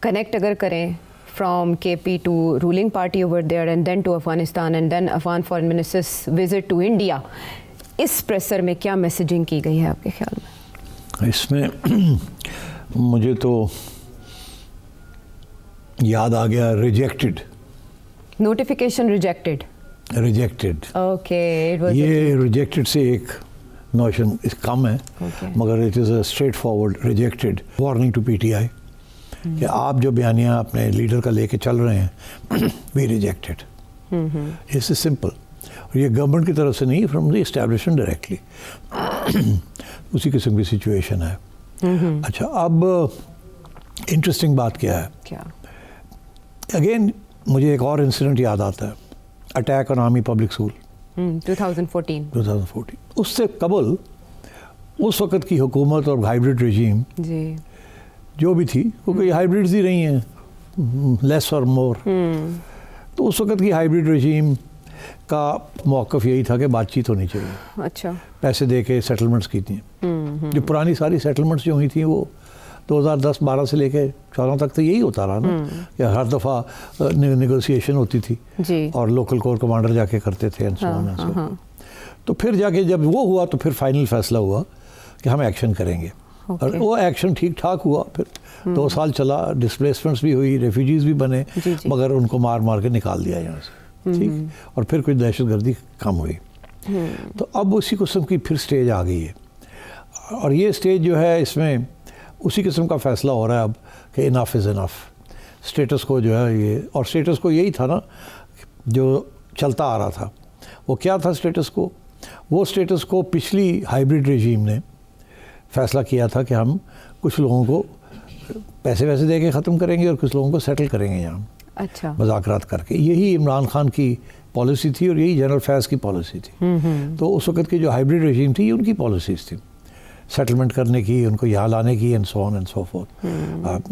Connect اگر کریں from K P to rolling party over there and then to Afghanistan and then Afghan foreign ministers visit to India, اس presser میں کیا messaging کی گئی ہے آپ کے خیال میں؟ اس میں مجھے تو یاد آ گیا ریجیکٹڈ، نوٹیفیکیشن ریجیکٹڈ، اوکے یہ ریجیکٹڈ سے ایک نوشن کم ہے، مگر it is a straightforward rejected warning to P T I کہ آپ جو بیانیہ اپنے لیڈر کا لے کے چل رہے ہیں وی ریجیکٹڈ. Us is simple. اور یہ گورنمنٹ کی طرف سے نہیں، فرام دی اسٹیبلشمنٹ ڈائریکٹلی. اسی قسم کی سچویشن ہے. اچھا، اب انٹرسٹنگ بات کیا ہے، اگین مجھے ایک اور انسیڈنٹ یاد آتا ہے، attack on army public school 2014. اس سے قبل اس وقت کی حکومت اور ہائیبرڈ رجیم جو بھی تھی، کیونکہ یہ ہائیبرڈز ہی رہی ہیں لیس اور مور، تو اس وقت کی ہائیبرڈ رجیم کا موقف یہی تھا کہ بات چیت ہونی چاہیے. اچھا، پیسے دے کے سیٹلمنٹس کی تھیں. جو پرانی ساری سیٹلمنٹس جو ہوئی تھیں وہ 2010-12 سے لے کے 14 تک تو یہی ہوتا رہا نا، کہ ہر دفعہ نیگوسیشن ہوتی تھی اور لوکل کور کمانڈر جا کے کرتے تھے. تو پھر جا کے جب وہ ہوا تو پھر فائنل فیصلہ ہوا کہ ہم ایکشن کریں گے، اور وہ ایکشن ٹھیک ٹھاک ہوا. پھر 2 سال چلا، ڈسپلیسمنٹس بھی ہوئی، ریفیوجیز بھی بنے، مگر ان کو مار مار کے نکال دیا یہاں سے، ٹھیک. اور پھر کوئی دہشت گردی کم ہوئی. تو اب اسی قسم کی پھر سٹیج آ گئی ہے، اور یہ سٹیج جو ہے اس میں اسی قسم کا فیصلہ ہو رہا ہے اب کہ انف از انف. اسٹیٹس کو جو ہے یہ، اور اسٹیٹس کو یہی تھا نا جو چلتا آ رہا تھا. وہ کیا تھا اسٹیٹس کو؟ وہ اسٹیٹس کو پچھلی ہائیبرڈ رجیم نے فیصلہ کیا تھا کہ ہم کچھ لوگوں کو پیسے ویسے دے کے ختم کریں گے اور کچھ لوگوں کو سیٹل کریں گے یہاں. اچھا، مذاکرات کر کے. یہی عمران خان کی پالیسی تھی اور یہی جنرل فیض کی پالیسی تھی. تو اس وقت کی جو ہائیبرڈ رجیم تھی ان کی پالیسیز تھی سیٹلمنٹ کرنے کی، ان کو یہاں لانے کی، and so on and so forth.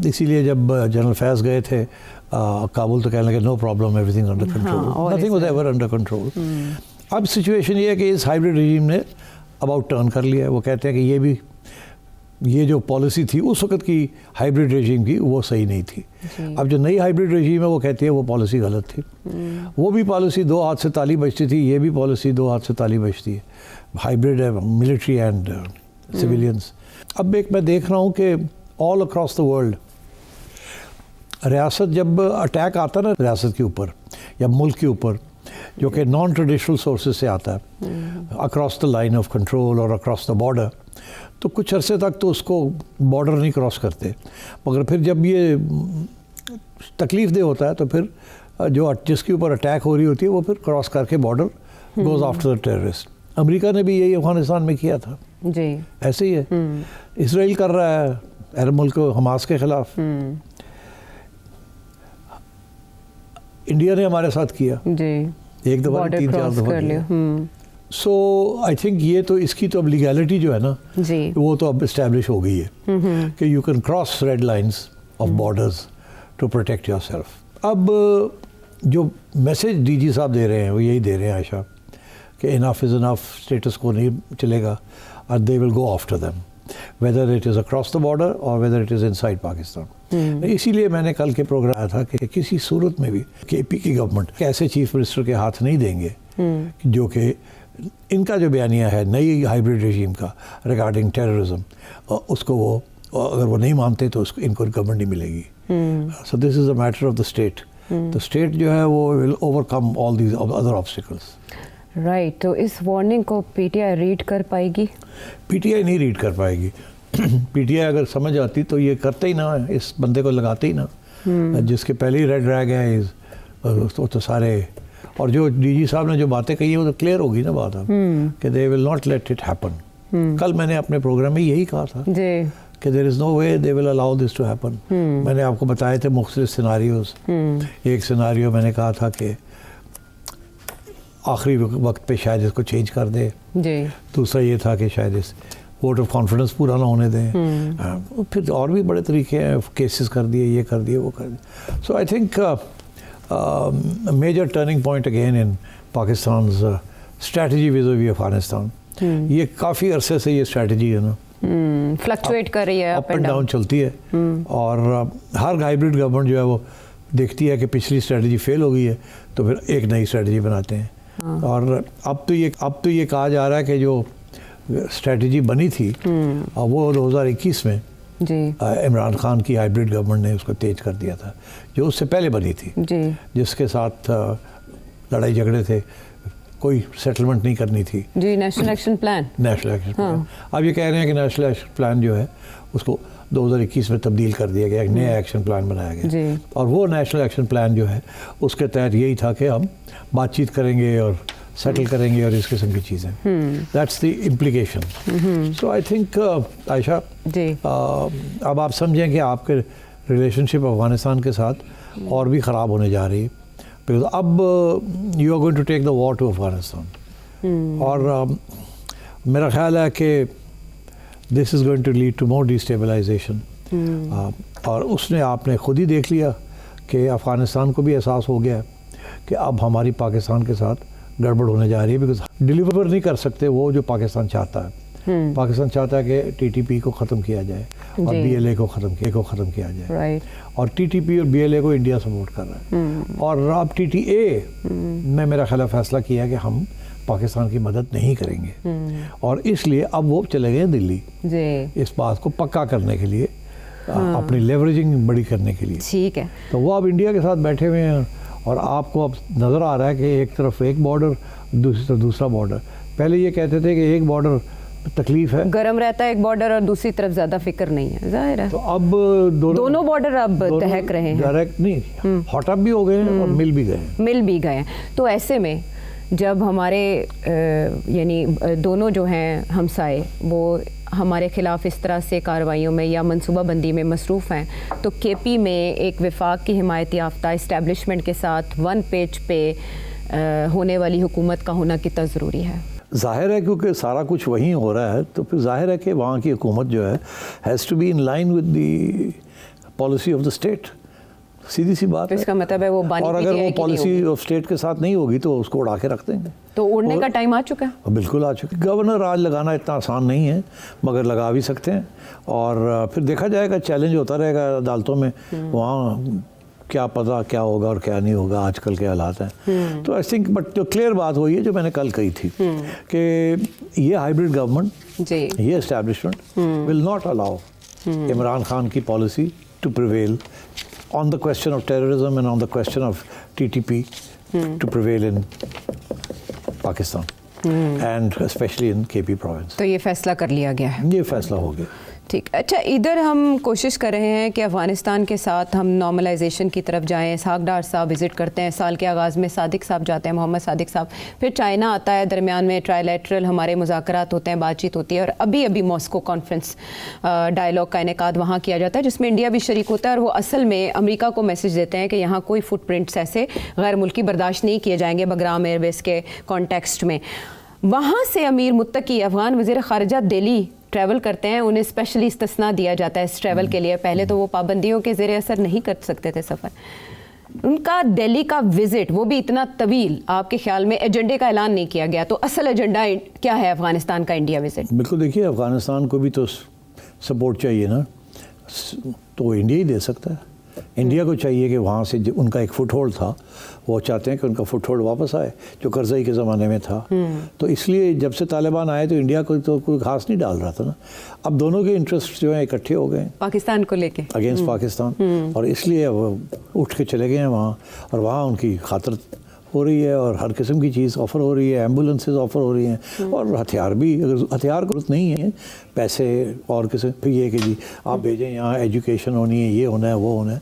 اسی لیے جب جنرل فیض گئے تھے کابل تو کہنے لگے no problem, every thing under control, nothing was ever under control. اب سچویشن یہ ہے کہ اس ہائیبرڈ رجیم نے اباؤٹ ٹرن کر لیا ہے. وہ کہتے ہیں کہ یہ جو پالیسی تھی اس وقت کی ہائیبرڈ رجیم کی وہ صحیح نہیں تھی. اب جو نئی ہائیبرڈ رجیم ہے وہ کہتی ہے وہ پالیسی غلط تھی. وہ بھی پالیسی 2 ہاتھ سے تالی بجتی تھی، یہ بھی پالیسی 2 ہاتھ سے تالی بجتی ہے. ہائیبرڈ ہے، ملٹری اینڈ سویلینس. اب ایک میں دیکھ رہا ہوں کہ آل اکراس دا ورلڈ ریاست جب اٹیک آتا ہے نا ریاست کے اوپر یا ملک کے اوپر جو کہ نان ٹریڈیشنل سورسز سے آتا ہے، across the line of control اور اکراس دا بارڈر، تو کچھ عرصے تک تو اس کو بارڈر نہیں کراس کرتے. مگر پھر جب یہ تکلیف دہ ہوتا ہے تو پھر جس کے اوپر اٹیک ہو رہی ہوتی ہے وہ پھر کراس کر کے border goes after the terrorist. امریکہ نے بھی یہی افغانستان میں کیا تھا. جی ایسے ہی ہے. اسرائیل کر رہا ہے عرب ملک حماس کے خلاف. انڈیا نے ہمارے ساتھ کیا ایک دفعہ 3-4 دفعہ. سو آئی تھنک یہ تو اس کی تو اب لیگیلٹی جو ہے نا وہ تو اب اسٹیبلش ہو گئی ہے کہ you can cross red lines of borders to protect yourself. اب جو میسج ڈی جی صاحب دے رہے ہیں وہ یہی دے رہے ہیں عائشہ کہ انف از انف، اسٹیٹس کو نہیں چلے گا اور they will go after them whether it is across the border or whether it is inside Pakistan. اسی لیے میں نے کل کے پروگرام آیا تھا کہ کسی صورت میں بھی کے پی کی گورنمنٹ ایسے چیف منسٹر کے ہاتھ نہیں دیں گے جو کہ ان کا جو بیانیہ ہے نئی ہائیبرڈ رجیم کا ریگارڈنگ ٹیررزم، اس کو وہ اگر وہ نہیں مانتے تو ان کو گورنمنٹ نہیں ملے گی. So this is a matter of the state. تو اسٹیٹ جو ہے وہ will overcome all these other obstacles. Right. تو اس وارننگ کو پی ٹی آئی ریڈ کر پائے گی؟ پی ٹی آئی نہیں ریڈ کر پائے گی. پی ٹی آئی اگر سمجھ آتی تو یہ کرتے ہی نہ، اس بندے کو لگاتے ہی نہ. جس کے پہلے ہی ریڈ ریگ ہے تو سارے، اور جو ڈی جی صاحب نے جو باتیں کہی ہیں وہ تو کلیئر ہوگی نا بات اب کہ they will not let it happen. کل میں نے اپنے پروگرام میں یہی کہا تھا کہ دیر از نو وے دے ول الاؤ دس ٹو ہیپن. میں نے آپ کو بتائے تھے مختلف سیناریوز. ایک سیناریو میں نے کہا تھا کہ آخری وقت پہ شاید اس کو چینج کر دے. دوسرا یہ تھا کہ شاید اس ووٹ آف کانفیڈنس پورا نہ ہونے دیں. پھر اور بھی بڑے طریقے ہیں، کیسز کر دیے، یہ کر دیے، وہ کر دیے. So I think major turning point again in Pakistan's strategy vis-a-vis Afghanistan. یہ کافی عرصے سے یہ اسٹریٹجی ہے نا फ्लक्चुएट कर रही है, अप एंड डाउन चलती है। और हर हाइब्रिड गवर्नमेंट जो है वो देखती है कि पिछली स्ट्रेटजी फेल हो गई है तो फिर एक नई स्ट्रेटजी बनाते हैं। और अब तो ये कहा जा रहा है कि जो स्ट्रेटजी बनी थी वो 2021 में जी इमरान खान की हाइब्रिड गवर्नमेंट ने उसको तेज कर दिया था, जो उससे पहले बनी थी जी, जिसके साथ लड़ाई झगड़े थे, कोई सेटलमेंट नहीं करनी थी जी। National action plan, national action plan. अब ये कह रहे हैं कि नेशनल एक्शन प्लान जो है उसको 2021 में तब्दील कर दिया गया, एक नया एक्शन प्लान बनाया गया। जी। और वो नेशनल एक्शन प्लान जो है उसके तहत यही था कि हम बातचीत करेंगे और सेटल करेंगे और इस किस्म की चीज़ें। That's the implication. So I think Ayesha ji, अब आप समझें कि आपके रिलेशनशिप अफगानिस्तान के साथ और भी ख़राब होने जा रही है, बिकॉज अब you are going to take the war to Afghanistan. और मेरा ख्याल है कि this is going to lead to more destabilization. और उसने आपने खुद ही देख लिया कि अफ़गानिस्तान को भी एहसास हो गया है कि अब हमारी पाकिस्तान के साथ गड़बड़ होने जा रही है, बिकॉज डिलीवर नहीं कर सकते वो जो पाकिस्तान चाहता है। पाकिस्तान चाहता है कि टीटीपी को ख़त्म किया जाए और बीएलए को ख़त्म किया जाए। राइट। और टीटीपी और बीएलए को इंडिया सपोर्ट कर रहा है। और अब टीटीए में मेरा ख्याल फैसला किया कि हम पाकिस्तान की मदद नहीं करेंगे। और इसलिए अब वो चले गए दिल्ली जी, इस बात को पक्का करने के लिए, अपनी लेवरेजिंग बड़ी करने के लिए। ठीक है। तो वो अब इंडिया के साथ बैठे हुए हैं और आपको अब नज़र आ रहा है कि एक तरफ एक बॉर्डर, दूसरी तरफ दूसरा बॉर्डर। पहले ये कहते थे कि एक बॉर्डर तकलीफ है, गरम रहता है एक बॉर्डर और दूसरी तरफ ज़्यादा फिक्र नहीं है, जाहिर है। तो अब दोनों बॉर्डर अब दहक रहे हैं, डायरेक्ट नहीं, हॉट अप भी हो गए हैं और मिल भी गए हैं। तो ऐसे में जब हमारे यानी दोनों जो हैं हमसाए वो हमारे ख़िलाफ़ इस तरह से कार्रवाइयों में या मनसूबाबंदी में मसरूफ़ हैं, तो केपी में एक वफाक की हिमायत याफ्ता इस्टेब्लिशमेंट के साथ वन पेज पे होने वाली हुकूमत का होना कितना ज़रूरी है? ज़ाहिर है क्योंकि सारा कुछ वहीं हो रहा है, तो फिर ज़ाहिर है कि वहाँ की हुकूमत जो है has to be in line with the policy of the state. सीधी सी बात तो इसका मतलब है वो बानी और अगर वो पॉलिसी ऑफ स्टेट के साथ नहीं होगी तो उसको उड़ा के रख देंगे। तो उड़ने का टाइम आ चुका है? बिल्कुल आ चुका है। गवर्नर राज लगाना इतना आसान नहीं है, मगर लगा भी सकते हैं। और फिर देखा जाएगा, चैलेंज होता रहेगा अदालतों में, वहाँ क्या पता क्या होगा और क्या नहीं होगा, आजकल के हालात हैं। तो आई थिंक बट जो क्लियर बात हुई है जो मैंने कल कही थी कि ये हाइब्रिड गवर्नमेंट, ये establishment will not allow Imran Khan की policy to prevail on the question of terrorism and on the question of TTP to prevail in Pakistan and especially in KP province. तो ये फैसला कर लिया गया है? ये फैसला हो गया। ठीक। अच्छा, इधर हम कोशिश कर रहे हैं कि अफ़गानिस्तान के साथ हम नॉर्मलाइजेशन की तरफ जाएं। इसहाक डार साहब विज़िट करते हैं, साल के आगाज़ में सादिक साहब जाते हैं, मोहम्मद सादिक साहब, फिर चाइना आता है, दरमियान में ट्राइलेटरल हमारे मुज़ाकरात होते हैं, बातचीत होती है, और अभी मॉस्को कॉन्फ्रेंस डायलॉग का इनेकाद वहाँ किया जाता है जिसमें इंडिया भी शरीक होता है। और वो असल में अमेरिका को मैसेज देते हैं कि यहाँ कोई फुटप्रिंट्स ऐसे गैर मुल्की बर्दाश्त नहीं किए जाएंगे बगराम एयरबेस के कॉन्टेक्स्ट में। वहाँ से अमीर मुत्तकी अफ़गान वज़ीर ख़ारिजा दिल्ली ट्रैवल करते हैं, उन्हें स्पेशली इस्तिस्ना दिया जाता है इस ट्रैवल के लिए। पहले तो वो पाबंदियों के ज़ेरे असर नहीं कर सकते थे सफ़र। उनका दिल्ली का विज़िट, वो भी इतना तवील, आपके ख्याल में एजेंडे का ऐलान नहीं किया गया, तो असल एजेंडा क्या है अफ़गानिस्तान का इंडिया विज़िट? बिल्कुल, देखिए अफ़गानिस्तान को भी तो सपोर्ट चाहिए ना, तो इंडिया ही दे सकता है। इंडिया को चाहिए कि वहाँ से उनका एक फुट होल्ड था, वो चाहते हैं कि उनका फुट होल्ड वापस आए जो करज़ई के ज़माने में था। तो इसलिए जब से तालिबान आए तो इंडिया को तो कोई घास नहीं डाल रहा था ना। अब दोनों के इंटरेस्ट जो हैं इकट्ठे हो गए पाकिस्तान को लेके अगेंस्ट पाकिस्तान, और इसलिए वो उठ के चले गए हैं वहाँ, और वहाँ उनकी खातिर हो रही है और हर किस्म की चीज़ ऑफ़र हो रही है, एम्बुलेंसेज ऑफ़र हो रही हैं, और हथियार भी, अगर हथियार को नहीं है, पैसे और किसी फिर ये कि जी आप भेजें, यहाँ एजुकेशन होनी है, ये होना है, वो होना है।